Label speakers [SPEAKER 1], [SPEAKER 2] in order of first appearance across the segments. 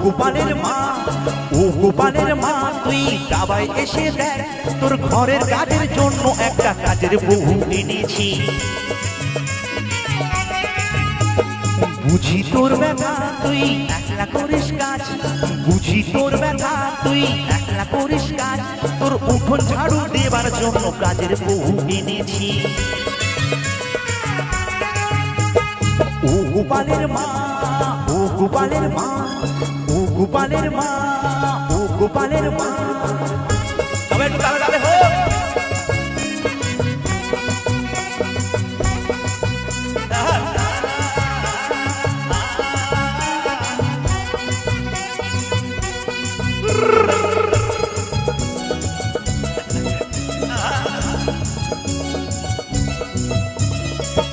[SPEAKER 1] গোপালের মা, ও গোপালের মা, তুই দাবায় এসে দেখ, তোর ঘরের কাজের জন্য একটা কাজের বউ এনেছি। বুঝি তোর ব্যথা তুই একলা করিস কাজ, বুঝি তোর ব্যথা তুই একলা করিস কাজ, তোর উঠোন ঝাড়ু দেবার জন্য কাজের বউ এনেছি। ও গোপালের মা, ও গোপালের মা, ও গোপালের মা, ও গোপালের মা। তবে একটু তালে তালে হোক।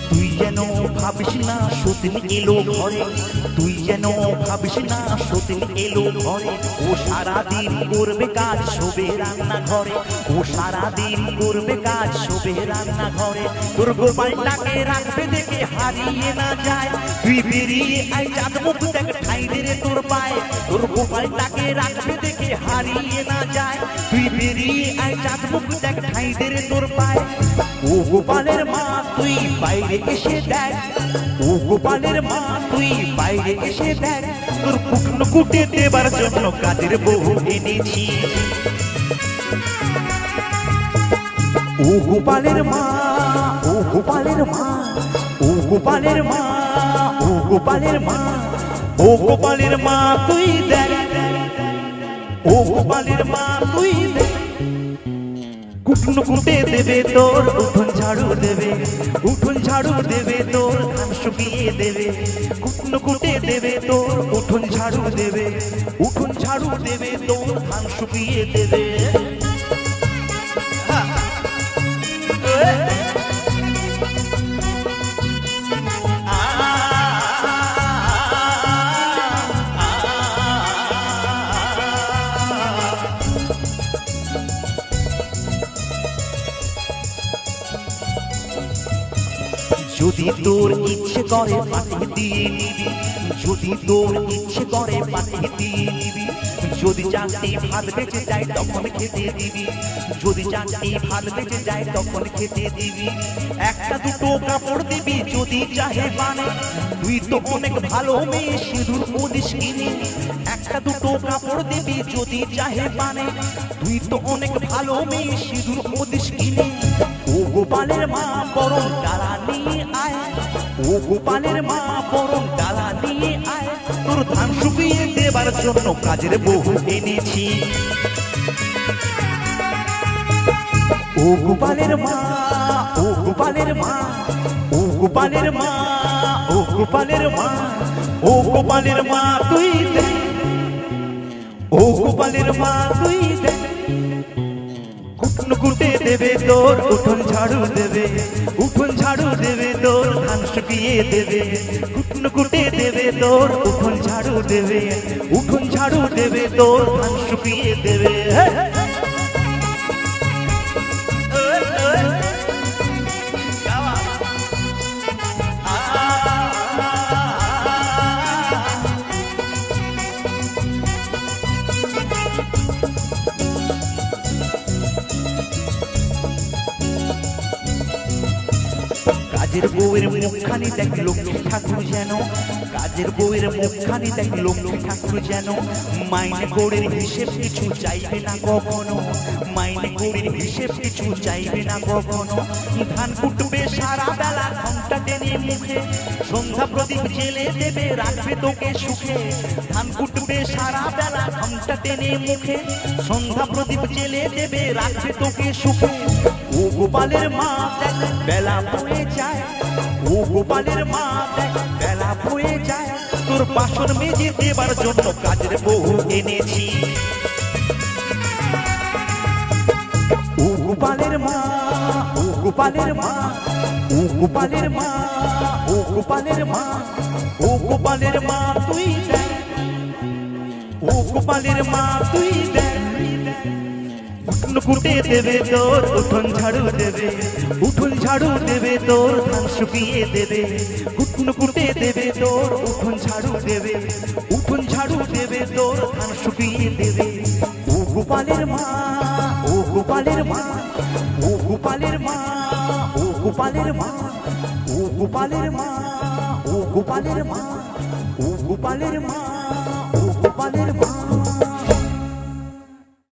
[SPEAKER 1] তুই যেন ভাবিস না সতীন এলো ঘরে, তুই যেন ভাবিস না সতীন এলো ঘরে, ও সারাদিন করবে কাজ শোবে রান্না ঘরে, ও সারাদিন করবে কাজ শোবে রান্না ঘরে। তোর গোপালটাকে রাখবে দেখে হারিয়ে না যায়, তুই বেরিয়ে আই চাঁদ মুখ দেখ ঠাই রে তোর পায়ে, তোর গোপালটাকে রাখবে দেখে হারিয়ে না যায়, তুই বেরিয়ে আই চাঁদ মুখ দেখ ঠাই রে তোর পায়ে। ও গোপালের মা তুই বাইরে এসে দেখ, ও গোপালের মা তুই বাইরে এসে দেখ, তোর কুটনো কুটে দেবার জন্য কাজের বউ এনেছি। ও গোপালের মা, ও গোপালের মা, ও গোপালের মা, ও গোপালের মা, ও গোপালের মা তুই দেখ, ও গোপালের মা তুই দেখ, কুটনো কুটে দেবে তোর উঠোন ঝাড়ু দেবে, উঠোন ঝাড়ু দেবে তোর ধান শুকিয়ে দেবে, কুটনো কুটে দেবে তোর উঠোন ঝাড়ু দেবে, উঠোন ঝাড়ু দেবে তোর ধান শুকিয়ে দেবে। যদি তোর ইচ্ছে করে পাঠিয়ে দিয়ে নিবি, যদি তোর ইচ্ছে করে পাঠিয়ে দিয়ে নিবি, যদি চাকরি ভাত বেঁচে যায় তখন খেতে দিবি, যদি চাকরি ভাত বেঁচে যায় তখন খেতে দিবি। একটা দুটো কাপড় দিবি যদি চাহে বানে, তুই তো অনেক ভালো মেয়ে সিঁদুর ওদিস কিনে। একটা দুটো কাপড় দিবি যদি চাহে বানে, তুই তো অনেক ভালো মেয়ে সিঁদুর ওদিস কিনে। ও গোপালের মা বরং ডালা নিয়ে আয়, ও গোপালের মা বরং ডালা নিয়ে আয়, তোর ধান শুকিয়ে দেবার জন্য কাজের বউ এনেছি। ও গোপালের মা, ও গোপালের মা, ও গোপালের মা, ও গোপালের মা, ও গোপালের মা তুই দে, ও গোপালের মা তুই দে, কুটনো কুটে দেবে তোর উঠোন ঝাড়ু দেবে, উঠোন ঝাড়ু দেবে তোর ধান শুকিয়ে দেবে, কুটনো কুটে দেবে তোর উঠোন ঝাড়ু দেবে, উঠোন ঝাড়ু দেবে তোর ধান শুকিয়ে দেবে। কাজের বউয়ের মুখখানি দেখ লক্ষ্মী ঠাকুর যেন, কাজের বউয়ের মুখখানি দেখ লক্ষ্মী ঠাকুর যেন, মাইনে কৌড়ির হিসেব কিছু চাইবে না কখনো, মাইনে কৌড়ির হিসেব কিছু চাইবে না কখনো। ধান কুটবে সারা বেলা ঘন্টা টেনে মুখে, সন্ধ্যা প্রদীপ জেলে দেবে রাখবে তোকে সুখে। ধান কুটবে সারা বেলা ঘন্টা টেনে মুখে, সন্ধ্যা প্রদীপ জেলে দেবে রাখবে তোকে সুখে। ও গোপালের মা দেখ বেলা বয়ে যায়, ও গোপালের মা দেখ বেলা বয়ে যায়, তোর বাসন মেজে দেবার জন্য কাজের বউ এনেছি। ও গোপালের মা, ও গোপালের মা, ও গোপালের মা, ও গোপালের মা, ও গোপালের মা তুই দেখ, ও গোপালের মা তুই দেখ, কুটনো কুটে দেবে তোর উঠোন ঝাড়ু দেবে, উঠোন ঝাড়ু দেবে তোর ধান শুকিয়ে দেবে, কুটনো কুটে দেবে তোর উঠোন ঝাড়ু দেবে, উঠোন ঝাড়ু দেবে তোর শুকিয়ে দেবে। ও গোপালের মা, ও গোপালের মা, ও গোপালের মা, ও গোপালের মা, ও গোপালের মা, ও গোপালের মা, ও গোপালের মা,